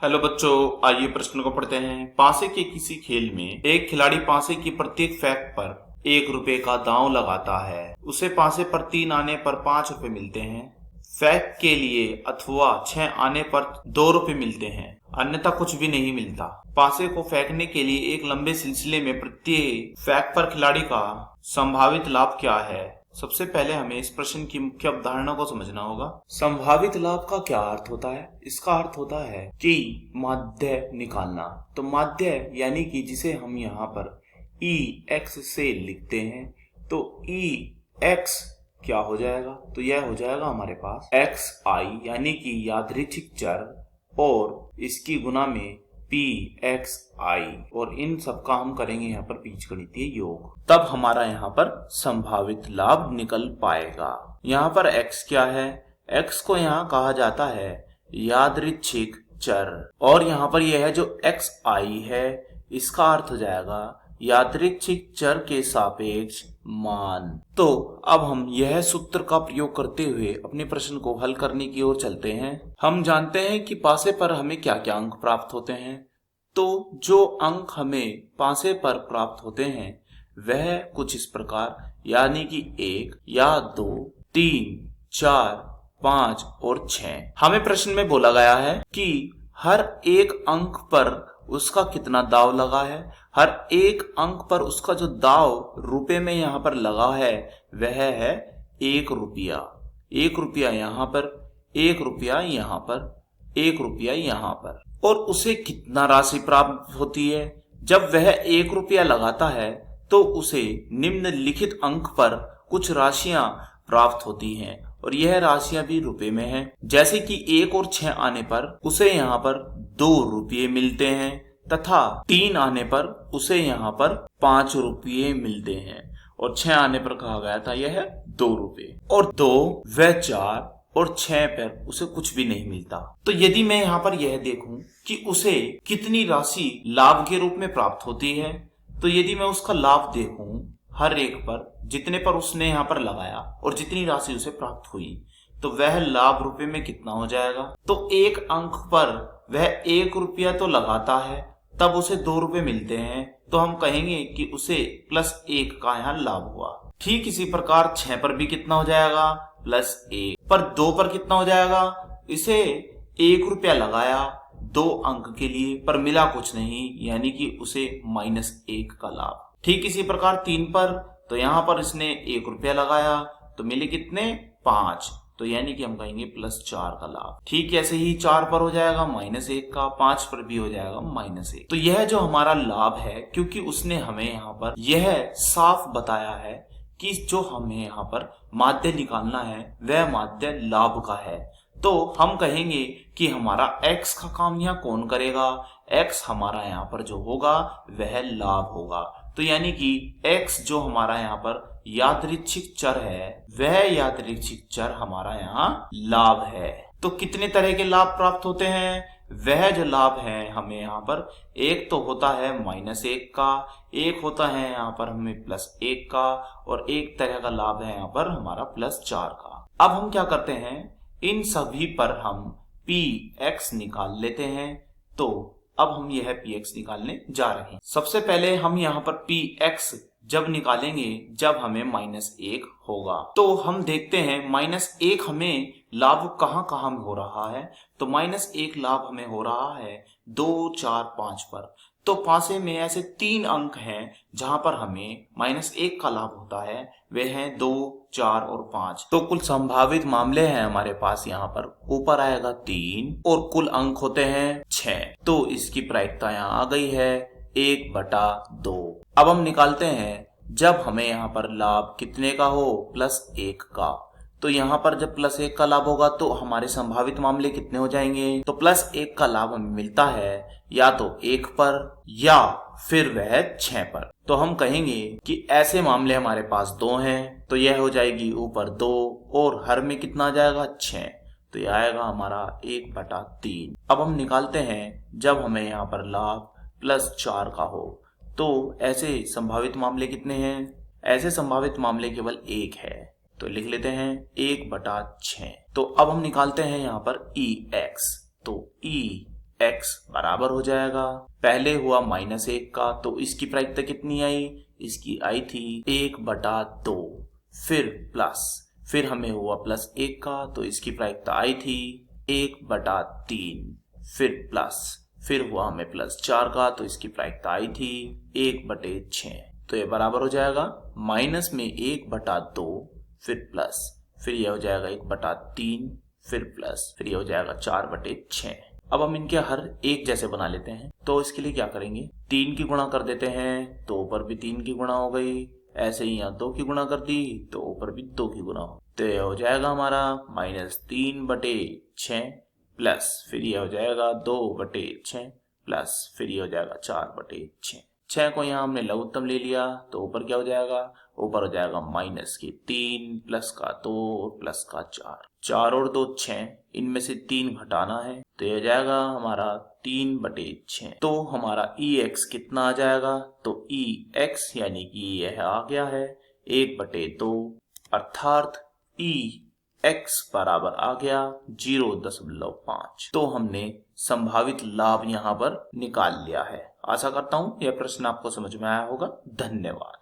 Hello बच्चों, आइए प्रश्न को पढ़ते हैं। पासे के किसी खेल में एक खिलाड़ी पासे की प्रत्येक फेंक पर 1 रुपए का दांव लगाता है। उसे पासे पर 3 आने पर 5 रुपए मिलते हैं। फेंक के लिए अथवा 6 आने पर 2 रुपए मिलते हैं, अन्यथा कुछ भी नहीं मिलता। पासे को फेंकने के लिए एक लंबे सिलसिले में प्रत्येक फेंक पर खिलाड़ी का संभावित लाभ क्या है? सबसे पहले हमें इस प्रश्न की मुख्य अवधारणा को समझना होगा। संभावित लाभ का क्या अर्थ होता है? इसका अर्थ होता है कि माध्य निकालना। तो माध्य यानी कि जिसे हम यहाँ पर EX से लिखते हैं, तो EX क्या हो जाएगा? तो यह हो जाएगा हमारे पास XI यानी कि यादृच्छिक चर, और इसकी गुना में PXI, और इन सब का हम करेंगे यहाँ पर बीजगणितीय योग, तब हमारा यहाँ पर संभावित लाभ निकल पाएगा। यहाँ पर X क्या है? X को यहाँ कहा जाता है यादृच्छिक चर, और यहाँ पर यह है जो XI है, इसका अर्थ हो जाएगा यादृच्छिक चर के सापेक्ष मान। तो अब हम यह सूत्र का प्रयोग करते हुए अपने प्रश्न को हल करने की ओर चलते हैं। हम जानते हैं कि पासे पर हमें क्या क्या अंक प्राप्त होते हैं। तो जो अंक हमें पासे पर प्राप्त होते हैं वह कुछ इस प्रकार, यानी कि 1 या 2, 3, 4, 5 और 6। हमें प्रश्न में बोला गया है कि हर एक अंक पर उसका कितना दाव लगा है। हर एक अंक पर उसका जो दाव रुपए में यहाँ पर लगा है वह है 1 रुपया। 1 रुपया यहाँ पर, 1 रुपया यहाँ पर, 1 रुपया यहाँ पर। और उसे कितना राशि प्राप्त होती है? जब वह 1 रुपया लगाता है तो उसे निम्नलिखित अंक पर कुछ राशियां प्राप्त होती हैं, और यह राशियां भी रुपए में हैं। जैसे कि 1 और 6 आने पर उसे यहाँ पर 2 रुपये मिलते हैं, तथा 3 आने पर उसे यहाँ पर 5 रुपये मिलते हैं, और 6 आने पर कहा गया था यह 2 रुपये, और 2 व 4 और 6 पर उसे कुछ भी नहीं मिलता। तो यदि मैं यहाँ पर यह देखूं कि उसे कितनी राशि लाभ के रूप में प्राप्त होती है, तो यदि मैं उसका लाभ देखूं हर एक पर, जितने पर उसने यहाँ पर लगाया और जितनी राशि उसे प्राप्त हुई, तो वह लाभ रुपए में कितना हो जाएगा? तो एक अंक पर वह 1 रुपया तो लगाता है, तब उसे 2 रुपए मिलते हैं, तो हम कहेंगे कि उसे +1 का यहाँ लाभ हुआ। ठीक इसी प्रकार 6 पर भी कितना हो जाएगा? +1। पर 2 पर कितना हो जाएगा? इसे 1 रुपया लगाया 2 अंक के लिए, पर मिला कुछ नहीं, यानी कि उसे -1 का लाभ। ठीक इसी प्रकार 3 पर, तो यहाँ पर इसने 1 रुपया लगाया तो मिले कितने? 5, तो यानी कि हम कहेंगे +4 का लाभ। ठीक ऐसे ही 4 पर हो जाएगा -1 का, 5 पर भी हो जाएगा -1। तो यह जो हमारा लाभ है, क्योंकि उसने हमें यहाँ पर यह साफ बताया है कि जो हमें यहाँ पर माध्य निकालना है वह माध्य लाभ का है, तो हम कहेंगे कि हमारा X का काम यहाँ कौन करेगा? X हमारा यहाँ पर जो होगा वह लाभ होगा। तो यानी कि X जो हमारा यहाँ पर यादृच्छिक चर है, वह यादृच्छिक चर हमारा यहाँ लाभ है। तो कितने तरह के लाभ प्राप्त होते हैं? वह जो लाभ है हमें यहाँ पर, एक तो होता है -1 का, एक होता है यहाँ पर हमें +1 का, और एक तरह का लाभ है यहाँ पर हमारा +4 का। अब हम क्या करते हैं, इन सभी पर हम PX निकाल लेते हैं। तो अब हम यह PX निकालने जा रहे हैं। सबसे पहले हम यहाँ पर PX जब निकालेंगे जब हमें -1 होगा, तो हम देखते हैं -1 हमें लाभ कहाँ कहाँ में हो रहा है। तो -1 लाभ हमें हो रहा है 2, 4, 5 पर। तो पासे में ऐसे 3 अंक हैं जहां पर हमें -1 का लाभ होता है, वे हैं 2, 4 और 5। तो कुल संभावित मामले हैं हमारे पास यहाँ पर, ऊपर आएगा 3 और कुल अंक होते हैं 6। तो इसकी प्रायिकता यहाँ आ गई है 1/2। अब हम निकालते हैं जब हमें यहाँ पर लाभ कितने का हो? +1 का। तो यहाँ पर जब +1 का लाभ होगा तो हमारे संभावित मामले कितने हो जाएंगे? तो +1 का लाभ हमें मिलता है या तो 1 पर या फिर वह 6 पर। तो हम कहेंगे कि ऐसे मामले हमारे पास 2 हैं, तो यह हो जाएगी ऊपर 2 और हर में कितना आ जाएगा? 6। तो यह आएगा हमारा 1/3। अब हम निकालते हैं जब हमें यहाँ पर लाभ +4 का हो। तो ऐसे संभावित मामले कितने हैं? ऐसे संभावित मामले केवल 1 है, तो लिख लेते हैं 1/6। तो अब हम निकालते हैं यहाँ पर EX। तो E x बराबर हो जाएगा, पहले हुआ -1 का तो इसकी प्रायिकता कितनी आई, इसकी आई थी 1/2, फिर प्लस, फिर हमें हुआ +1 का तो इसकी प्रायिकता आई थी 1/3, फिर प्लस, फिर हुआ हमें +4 का तो इसकी प्रायिकता आई थी 1/6। तो ये बराबर हो जाएगा माइनस में 1/2, फिर प्लस, फिर ये हो जाएगा 1/3, फिर प्लस, फिर ये हो जाएगा 4/6। अब हम इनके हर एक जैसे बना लेते हैं। तो इसके लिए क्या करेंगे, 3 की गुणा कर देते हैं तो ऊपर भी 3 की गुणा हो गई, ऐसे ही यहाँ 2 की गुणा कर दी तो ऊपर भी 2 की गुणा हो, तो ये हो जाएगा हमारा -3/6 प्लस, फिर ये हो जाएगा 2/6 प्लस, फिर ये हो जाएगा 4/6। 6 को यहाँ हमने लघुत्तम ले लिया तो ऊपर क्या हो जाएगा, ऊपर हो जाएगा -3 प्लस का 2 प्लस का 4, 4 और 2 6, इनमें से 3 घटाना है तो ये हो जाएगा हमारा 3/6। तो हमारा EX कितना आ जाएगा, तो EX यानी कि यह आ गया है 1/2, अर्थात EX बराबर आ गया 0.5। तो हमने संभावित लाभ यहाँ पर निकाल लिया है। आशा करता हूँ यह प्रश्न आपको समझ में आया होगा। धन्यवाद।